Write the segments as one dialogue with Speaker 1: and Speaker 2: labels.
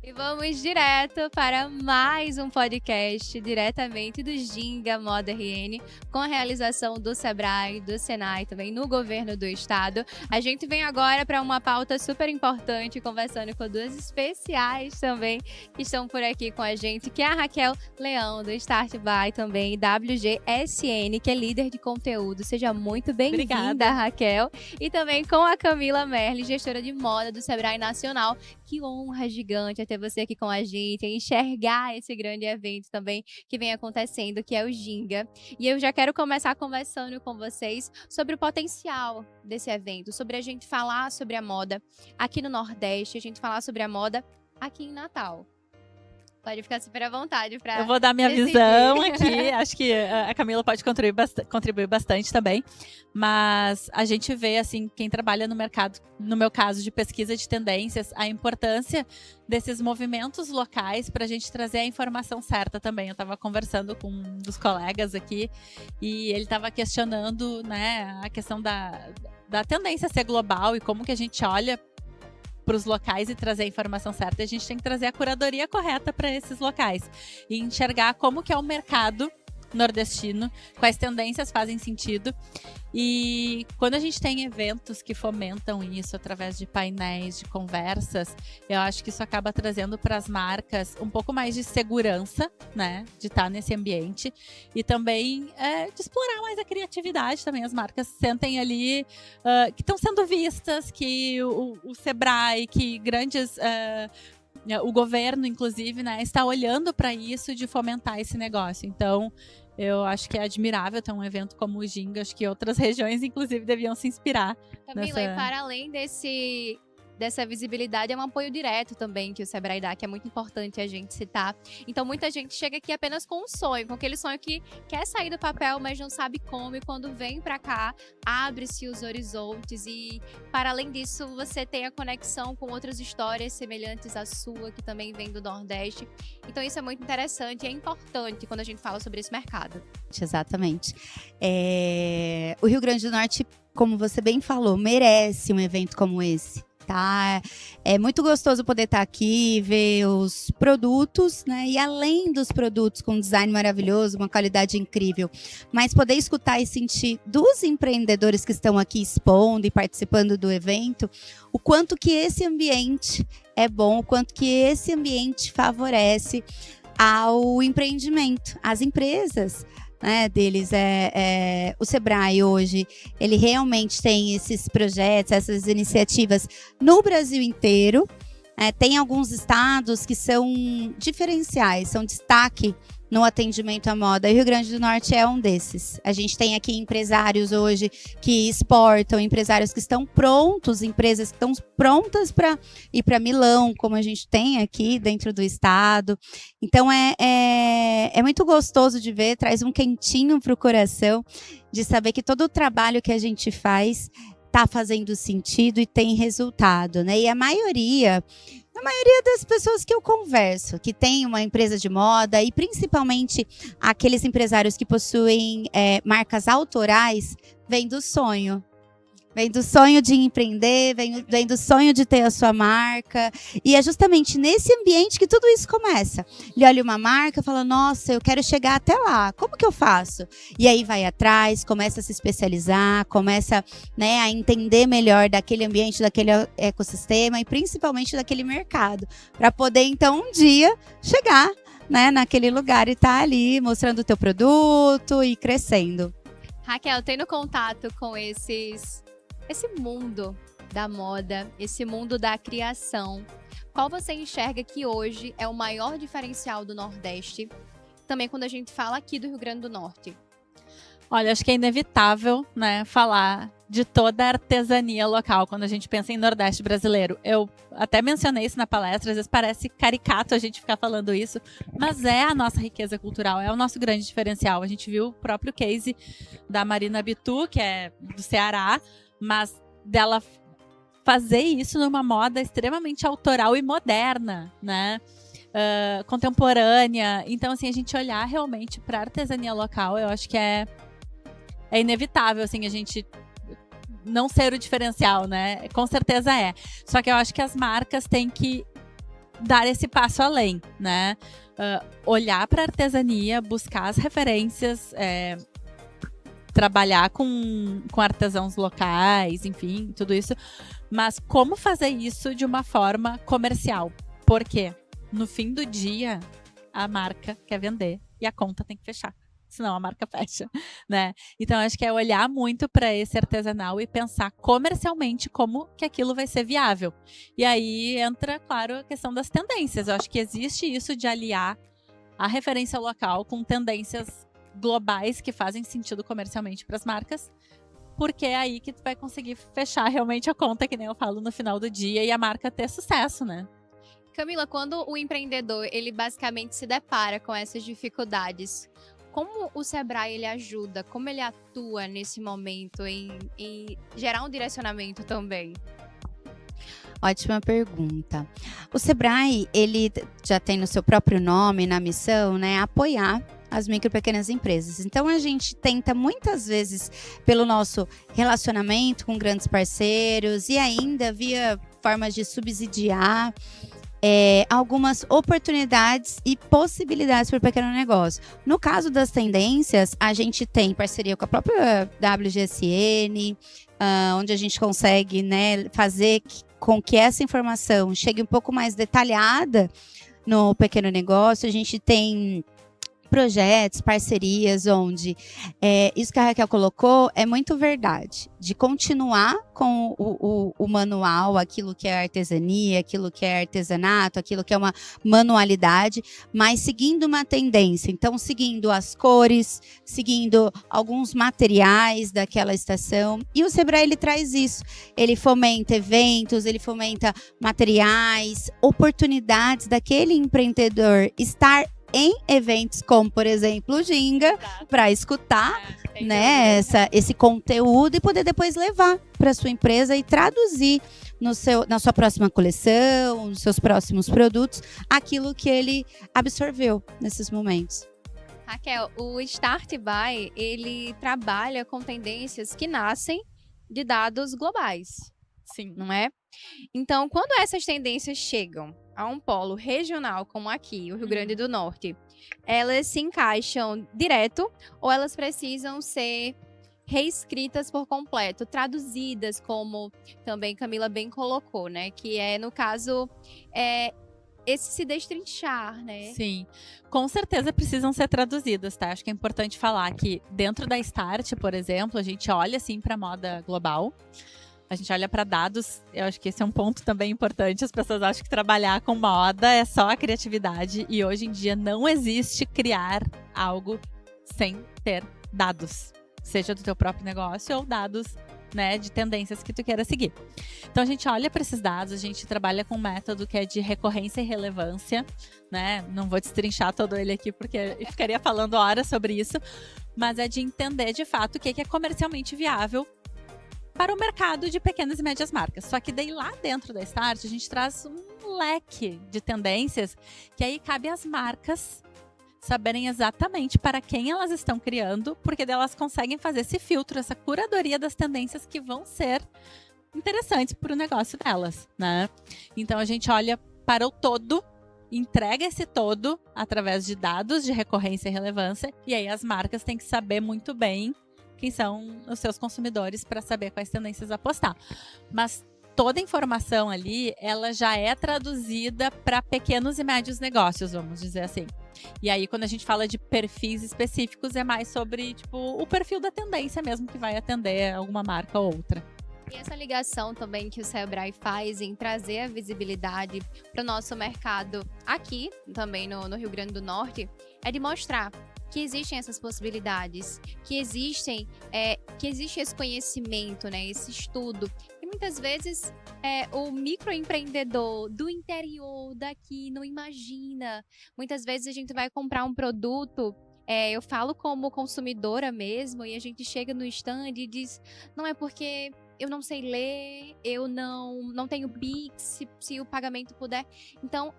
Speaker 1: E vamos direto para mais um podcast, diretamente do Ginga Moda RN, com a realização do Sebrae, do Senai, também no governo do estado. A gente vem agora para uma pauta super importante, conversando com duas especiais também, que estão por aqui com a gente, que é a Raquel Leão, do Start By, também WGSN, que é líder de conteúdo. Seja muito bem-vinda, Raquel. E também com a Camila Merli, gestora de moda do Sebrae Nacional. Que honra gigante ter você aqui com a gente, enxergar esse grande evento também que vem acontecendo, que é o Ginga. E eu já quero começar conversando com vocês sobre o potencial desse evento, sobre a gente falar sobre a moda aqui no Nordeste, a gente falar sobre a moda aqui em Natal. Pode ficar super à vontade para.
Speaker 2: Eu vou dar minha visão aqui. Acho que a Camila pode contribuir bastante também. Mas a gente vê, assim, quem trabalha no mercado, no meu caso, de pesquisa de tendências, a importância desses movimentos locais para a gente trazer a informação certa também. Eu estava conversando com um dos colegas aqui e ele estava questionando, né, a questão da tendência ser global e como que a gente olha para os locais e trazer a informação certa. A gente tem que trazer a curadoria correta para esses locais e enxergar como que é o mercado nordestino, quais tendências fazem sentido. E quando a gente tem eventos que fomentam isso através de painéis, de conversas, eu acho que isso acaba trazendo para as marcas um pouco mais de segurança, né, de estar nesse ambiente e também de explorar mais a criatividade também. As marcas sentem ali que estão sendo vistas, que o Sebrae, que grandes o governo, inclusive, né, está olhando para isso, de fomentar esse negócio. Então, eu acho que é admirável ter um evento como o Ginga. Acho que outras regiões, inclusive, deviam se inspirar.
Speaker 1: Camila, e para além dessa visibilidade, é um apoio direto também que o Sebrae dá, que é muito importante a gente citar. Então, muita gente chega aqui apenas com um sonho, com aquele sonho que quer sair do papel, mas não sabe como, e quando vem para cá, abre-se os horizontes e, para além disso, você tem a conexão com outras histórias semelhantes à sua, que também vem do Nordeste. Então, isso é muito interessante e é importante quando a gente fala sobre esse mercado.
Speaker 3: Exatamente. O Rio Grande do Norte, como você bem falou, merece um evento como esse. Tá? É muito gostoso poder estar aqui, ver os produtos, né? E além dos produtos com um design maravilhoso, uma qualidade incrível, mas poder escutar e sentir dos empreendedores que estão aqui expondo e participando do evento, o quanto que esse ambiente é bom, o quanto que esse ambiente favorece ao empreendimento, às empresas, né, deles. O Sebrae hoje, ele realmente tem esses projetos, essas iniciativas no Brasil inteiro. Tem alguns estados que são diferenciais, são destaque no atendimento à moda. E o Rio Grande do Norte é um desses. A gente tem aqui empresários hoje que exportam, empresários que estão prontos, empresas que estão prontas para ir para Milão, como a gente tem aqui dentro do estado. Então é muito gostoso de ver, traz um quentinho para o coração, de saber que todo o trabalho que a gente faz está fazendo sentido e tem resultado, né? E a maioria das pessoas que eu converso, que tem uma empresa de moda, e principalmente aqueles empresários que possuem marcas autorais, vem do sonho. Vem do sonho de empreender, vem do sonho de ter a sua marca. E é justamente nesse ambiente que tudo isso começa. Ele olha uma marca e fala, nossa, eu quero chegar até lá, como que eu faço? E aí vai atrás, começa a se especializar, começa, né, a entender melhor daquele ambiente, daquele ecossistema e principalmente daquele mercado. Para poder, então, um dia chegar, né, naquele lugar e estar ali mostrando o teu produto e crescendo.
Speaker 1: Raquel, tendo contato com esse mundo da moda, esse mundo da criação, qual você enxerga que hoje é o maior diferencial do Nordeste? Também quando a gente fala aqui do Rio Grande do Norte.
Speaker 2: Olha, acho que é inevitável, né, falar de toda a artesania local quando a gente pensa em Nordeste brasileiro. Eu até mencionei isso na palestra, às vezes parece caricato a gente ficar falando isso, mas é a nossa riqueza cultural, é o nosso grande diferencial. A gente viu o próprio case da Marina Bitu, que é do Ceará, mas dela fazer isso numa moda extremamente autoral e moderna, né? Contemporânea. Então, assim, a gente olhar realmente para a artesania local, eu acho que é inevitável, assim, a gente não ser o diferencial, né? Com certeza é. Só que eu acho que as marcas têm que dar esse passo além, né? Olhar para a artesania, buscar as referências, trabalhar com artesãos locais, enfim, tudo isso. Mas como fazer isso de uma forma comercial? Porque no fim do dia, a marca quer vender e a conta tem que fechar. Senão a marca fecha, né? Então, acho que é olhar muito para esse artesanal e pensar comercialmente como que aquilo vai ser viável. E aí entra, claro, a questão das tendências. Eu acho que existe isso de aliar a referência local com tendências globais que fazem sentido comercialmente para as marcas, porque é aí que tu vai conseguir fechar realmente a conta, que nem eu falo, no final do dia, e a marca ter sucesso, né?
Speaker 1: Camila, quando o empreendedor, ele basicamente se depara com essas dificuldades, como o Sebrae ele ajuda, como ele atua nesse momento em gerar um direcionamento também?
Speaker 3: Ótima pergunta. O Sebrae, ele já tem no seu próprio nome, na missão, né, apoiar as micro e pequenas empresas. Então, a gente tenta muitas vezes, pelo nosso relacionamento com grandes parceiros e ainda via formas de subsidiar algumas oportunidades e possibilidades para o pequeno negócio. No caso das tendências, a gente tem parceria com a própria WGSN, onde a gente consegue, né, fazer com que essa informação chegue um pouco mais detalhada no pequeno negócio. A gente tem projetos, parcerias, onde isso que a Raquel colocou é muito verdade, de continuar com o manual, aquilo que é artesania, aquilo que é artesanato, aquilo que é uma manualidade, mas seguindo uma tendência. Então, seguindo as cores, seguindo alguns materiais daquela estação. E o Sebrae, ele traz isso. Ele fomenta eventos, ele fomenta materiais, oportunidades daquele empreendedor estar em eventos como, por exemplo, o Ginga, para escutar, né, esse conteúdo e poder depois levar para sua empresa e traduzir na sua próxima coleção, nos seus próximos produtos, aquilo que ele absorveu nesses momentos.
Speaker 1: Raquel, o Start By, ele trabalha com tendências que nascem de dados globais.
Speaker 2: Sim.
Speaker 1: Não é? Então, quando essas tendências chegam a um polo regional como aqui, o Rio Grande do Norte, elas se encaixam direto ou elas precisam ser reescritas por completo, traduzidas, como também Camila bem colocou, né? Que é, no caso, esse se destrinchar, né?
Speaker 2: Sim, com certeza precisam ser traduzidas, tá? Acho que é importante falar que dentro da Start, por exemplo, a gente olha assim para a moda global. A gente olha para dados, eu acho que esse é um ponto também importante. As pessoas acham que trabalhar com moda é só a criatividade. E hoje em dia não existe criar algo sem ter dados. Seja do teu próprio negócio ou dados, né, de tendências que tu queira seguir. Então a gente olha para esses dados, a gente trabalha com um método que é de recorrência e relevância, né? Não vou destrinchar todo ele aqui porque eu ficaria falando horas sobre isso. Mas é de entender de fato o que é comercialmente viável para o mercado de pequenas e médias marcas. Só que daí lá dentro da Start a gente traz um leque de tendências que aí cabe às marcas saberem exatamente para quem elas estão criando, porque daí elas conseguem fazer esse filtro, essa curadoria das tendências que vão ser interessantes para o negócio delas, né? Então a gente olha para o todo, entrega esse todo através de dados de recorrência e relevância, e aí as marcas têm que saber muito bem quem são os seus consumidores para saber quais tendências apostar. Mas toda a informação ali, ela já é traduzida para pequenos e médios negócios, vamos dizer assim. E aí, quando a gente fala de perfis específicos, é mais sobre, tipo, o perfil da tendência mesmo que vai atender alguma marca ou outra.
Speaker 1: E essa ligação também que o Sebrae faz em trazer a visibilidade para o nosso mercado aqui, também no Rio Grande do Norte, é de mostrar que existem essas possibilidades, que existe esse conhecimento, né, esse estudo. E muitas vezes o microempreendedor do interior daqui não imagina. Muitas vezes a gente vai comprar um produto, eu falo como consumidora mesmo, e a gente chega no stand e diz, não é porque eu não sei ler, eu não tenho Pix, se o pagamento puder. Então,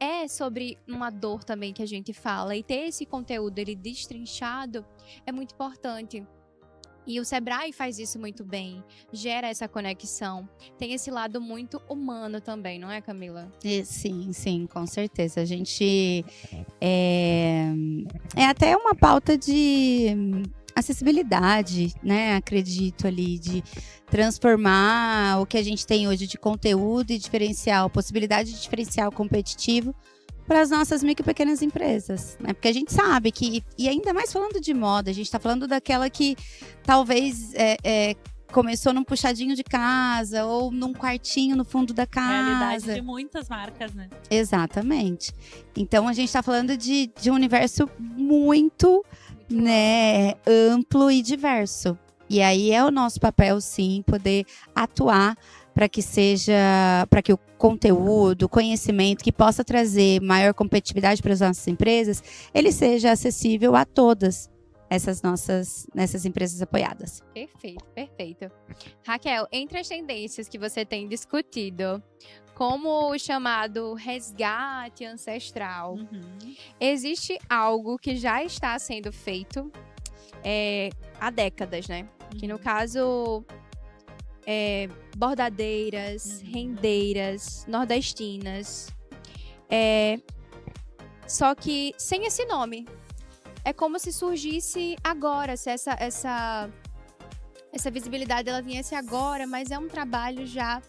Speaker 1: é sobre uma dor também que a gente fala, e ter esse conteúdo ele destrinchado é muito importante. E o Sebrae faz isso muito bem, gera essa conexão. Tem esse lado muito humano também, não é, Camila?
Speaker 3: Sim, com certeza. A gente é até uma pauta de acessibilidade, né? Acredito ali, de transformar o que a gente tem hoje de conteúdo e diferencial, possibilidade de diferencial competitivo para as nossas micro e pequenas empresas, né? Porque a gente sabe que, e ainda mais falando de moda, a gente está falando daquela que talvez começou num puxadinho de casa ou num quartinho no fundo da casa.
Speaker 2: Realidade de muitas marcas, né?
Speaker 3: Exatamente. Então a gente está falando de um universo muito, né, amplo e diverso. E aí é o nosso papel, sim, poder atuar para que o conteúdo, o conhecimento que possa trazer maior competitividade para as nossas empresas, ele seja acessível a todas nessas empresas apoiadas.
Speaker 1: Perfeito. Raquel, entre as tendências que você tem discutido, como o chamado resgate ancestral, existe algo que já está sendo feito há décadas, né? Que no caso bordadeiras, rendeiras, nordestinas. Só que sem esse nome. É como se surgisse agora, se essa visibilidade ela viesse agora, mas é um trabalho já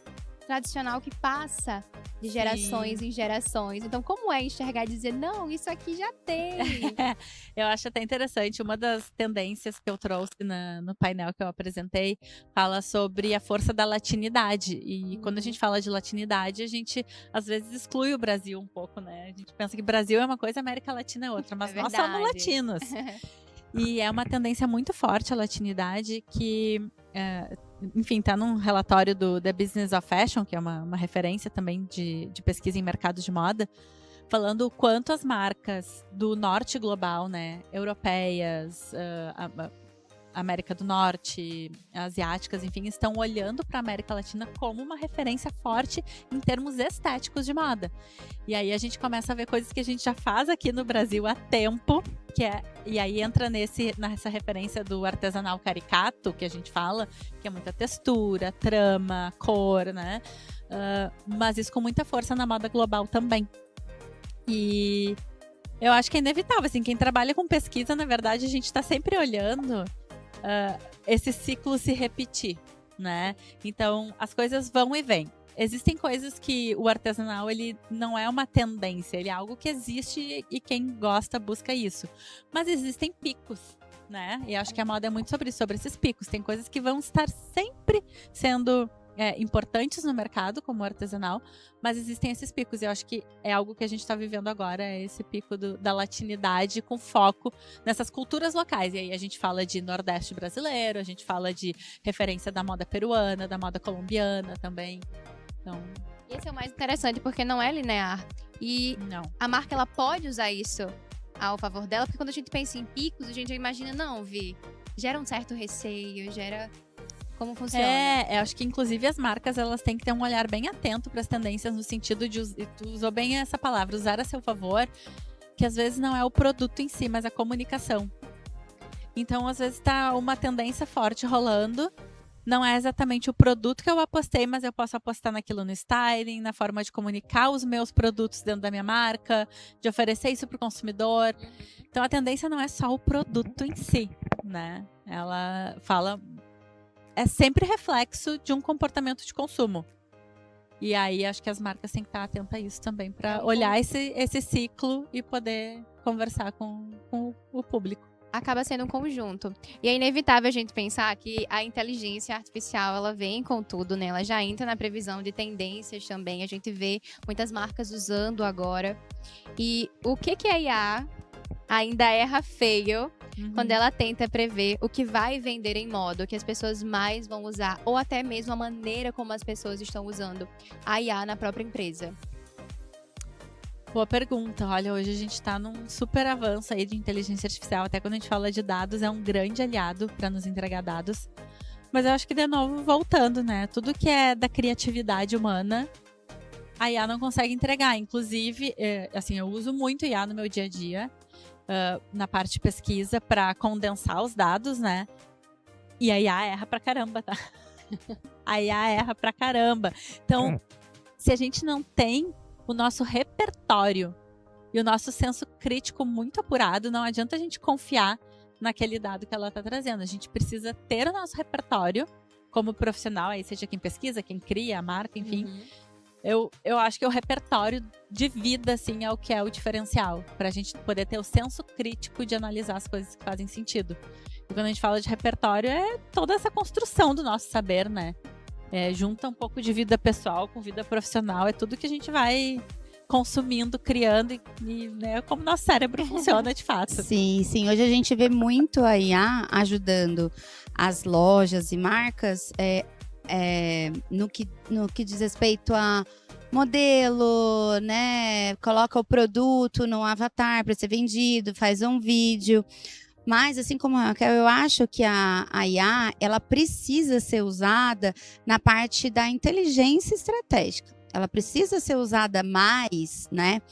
Speaker 1: tradicional que passa de gerações em gerações. Então, como é enxergar e dizer, não, isso aqui já tem?
Speaker 2: Eu acho até interessante. Uma das tendências que eu trouxe no painel que eu apresentei fala sobre a força da latinidade. E quando a gente fala de latinidade, a gente às vezes exclui o Brasil um pouco, né? A gente pensa que Brasil é uma coisa, América Latina é outra. Mas nós somos latinos. E é uma tendência muito forte a latinidade que... enfim, está num relatório do The Business of Fashion, que é uma referência também de pesquisa em mercado de moda, falando o quanto as marcas do norte global, né, europeias, América do Norte, asiáticas, enfim, estão olhando para a América Latina como uma referência forte em termos estéticos de moda. E aí a gente começa a ver coisas que a gente já faz aqui no Brasil há tempo, e aí entra nessa referência do artesanal caricato, que a gente fala, que é muita textura, trama, cor, né? Mas isso com muita força na moda global também. E eu acho que é inevitável, assim, quem trabalha com pesquisa, na verdade, a gente está sempre olhando esse ciclo se repetir, né? Então, as coisas vão e vêm. Existem coisas que o artesanal, ele não é uma tendência, ele é algo que existe e quem gosta busca isso. Mas existem picos, né? E acho que a moda é muito sobre esses picos. Tem coisas que vão estar sempre sendo importantes no mercado, como o artesanal, mas existem esses picos. E eu acho que é algo que a gente está vivendo agora, é esse pico da latinidade com foco nessas culturas locais. E aí a gente fala de Nordeste brasileiro, a gente fala de referência da moda peruana, da moda colombiana também. Então...
Speaker 1: Esse é o mais interessante, porque não é linear. E a marca, ela pode usar isso ao favor dela, porque quando a gente pensa em picos, a gente imagina, não, gera um certo receio, gera... Como funciona?
Speaker 2: Eu acho que inclusive as marcas, elas têm que ter um olhar bem atento para as tendências, no sentido de, tu usou bem essa palavra, usar a seu favor, que às vezes não é o produto em si, mas a comunicação. Então, às vezes tá uma tendência forte rolando, não é exatamente o produto que eu apostei, mas eu posso apostar naquilo no styling, na forma de comunicar os meus produtos dentro da minha marca, de oferecer isso para o consumidor. Então, a tendência não é só o produto em si, né? Ela fala... É sempre reflexo de um comportamento de consumo. E aí, acho que as marcas têm que estar atentas a isso também, para olhar esse ciclo e poder conversar com o público.
Speaker 1: Acaba sendo um conjunto. E é inevitável a gente pensar que a inteligência artificial, ela vem com tudo, né? Ela já entra na previsão de tendências também. A gente vê muitas marcas usando agora. E o que a IA ainda erra feio quando ela tenta prever o que vai vender em moda, o que as pessoas mais vão usar, ou até mesmo a maneira como as pessoas estão usando a IA na própria empresa.
Speaker 2: Boa pergunta. Olha, hoje a gente está num super avanço aí de inteligência artificial. Até quando a gente fala de dados, é um grande aliado para nos entregar dados. Mas eu acho que, de novo, voltando, né? Tudo que é da criatividade humana, a IA não consegue entregar. Inclusive, assim, eu uso muito IA no meu dia a dia, na parte de pesquisa, para condensar os dados, né? E a IA erra pra caramba, tá? A IA erra pra caramba. Então, se a gente não tem o nosso repertório e o nosso senso crítico muito apurado, não adianta a gente confiar naquele dado que ela está trazendo. A gente precisa ter o nosso repertório como profissional, aí seja quem pesquisa, quem cria a marca, enfim. Eu acho que o repertório de vida, assim, é o que é o diferencial, para a gente poder ter o senso crítico de analisar as coisas que fazem sentido. E quando a gente fala de repertório, é toda essa construção do nosso saber, né? Junta um pouco de vida pessoal com vida profissional, é tudo que a gente vai consumindo, criando e né, como nosso cérebro funciona de fato.
Speaker 3: Sim, sim. Hoje a gente vê muito a IA ajudando as lojas e marcas no que diz respeito a modelo, né? Coloca o produto no avatar para ser vendido, faz um vídeo. Mas, assim como a Raquel, eu acho que a IA, ela precisa ser usada na parte da inteligência estratégica. Ela precisa ser usada mais, né,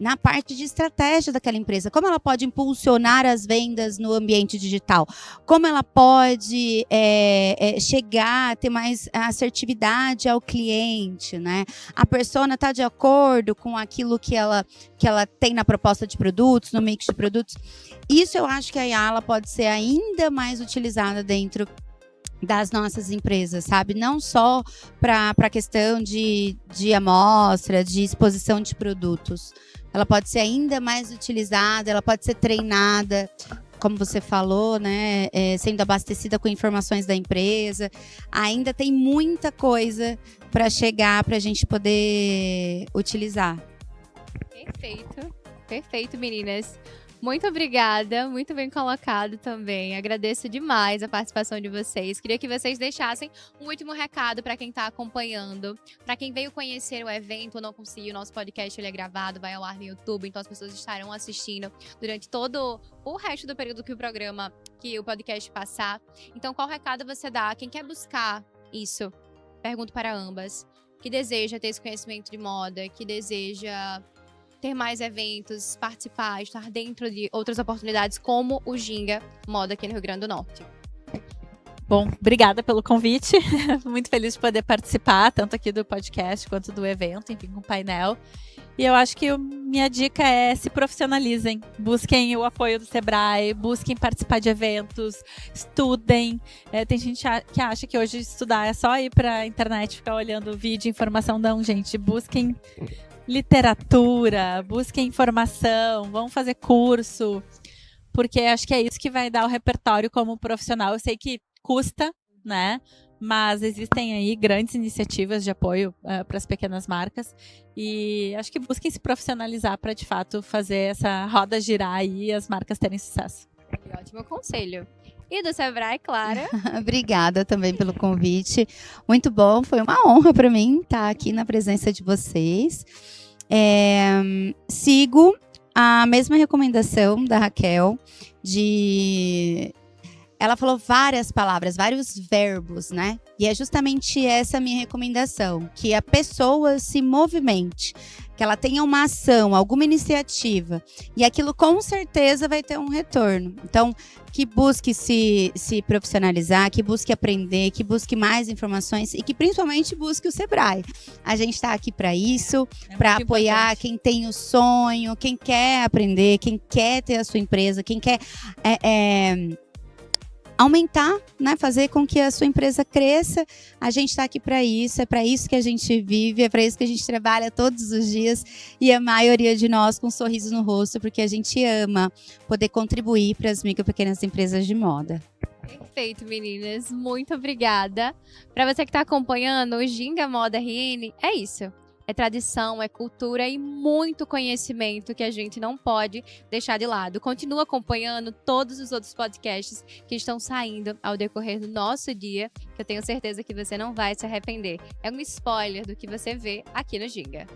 Speaker 3: na parte de estratégia daquela empresa. Como ela pode impulsionar as vendas no ambiente digital? Como ela pode chegar, ter mais assertividade ao cliente, né? A persona está de acordo com aquilo que ela tem na proposta de produtos, no mix de produtos. Isso eu acho que a IA ela pode ser ainda mais utilizada dentro das nossas empresas, sabe? Não só para a questão de amostra, de exposição de produtos. Ela pode ser ainda mais utilizada, ela pode ser treinada, como você falou, né? Sendo abastecida com informações da empresa. Ainda tem muita coisa para chegar para a gente poder utilizar.
Speaker 1: Perfeito, perfeito, meninas. Muito obrigada, muito bem colocado também. Agradeço demais a participação de vocês. Queria que vocês deixassem um último recado para quem está acompanhando, para quem veio conhecer o evento ou não conseguiu. O nosso podcast ele é gravado, vai ao ar no YouTube, então as pessoas estarão assistindo durante todo o resto do período que o podcast passar. Então, qual recado você dá? Quem quer buscar isso? Pergunto para ambas. Que deseja ter esse conhecimento de moda, que deseja ter mais eventos, participar, estar dentro de outras oportunidades como o Ginga Moda aqui no Rio Grande do Norte.
Speaker 2: Bom, obrigada pelo convite. Muito feliz de poder participar, tanto aqui do podcast quanto do evento, enfim, com o painel. E eu acho que minha dica é se profissionalizem, busquem o apoio do Sebrae, busquem participar de eventos, estudem. Tem gente que acha que hoje estudar é só ir para a internet, ficar olhando vídeo, informação. Não, gente, busquem literatura, busquem informação, vão fazer curso, porque acho que é isso que vai dar o repertório como profissional. Eu sei que custa, né? Mas existem aí grandes iniciativas de apoio para as pequenas marcas e acho que busquem se profissionalizar para, de fato, fazer essa roda girar aí e as marcas terem sucesso.
Speaker 1: Ótimo conselho. E do Sebrae, Clara?
Speaker 3: Obrigada também pelo convite. Muito bom, foi uma honra para mim estar aqui na presença de vocês. Sigo a mesma recomendação da Raquel ela falou várias palavras, vários verbos, né? E é justamente essa a minha recomendação, que a pessoa se movimente, que ela tenha uma ação, alguma iniciativa, e aquilo com certeza vai ter um retorno. Então, que busque se profissionalizar, que busque aprender, que busque mais informações e que principalmente busque o Sebrae. A gente está aqui para isso, para apoiar quem tem o sonho, quem quer aprender, quem quer ter a sua empresa, quem quer aumentar, né, fazer com que a sua empresa cresça. A gente está aqui para isso, é para isso que a gente vive, é para isso que a gente trabalha todos os dias e a maioria de nós com um sorriso no rosto, porque a gente ama poder contribuir para as micro e pequenas empresas de moda.
Speaker 1: Perfeito, meninas. Muito obrigada. Para você que está acompanhando o Ginga Moda RN, é isso. É tradição, é cultura e muito conhecimento que a gente não pode deixar de lado. Continua acompanhando todos os outros podcasts que estão saindo ao decorrer do nosso dia, que eu tenho certeza que você não vai se arrepender. É um spoiler do que você vê aqui no Ginga.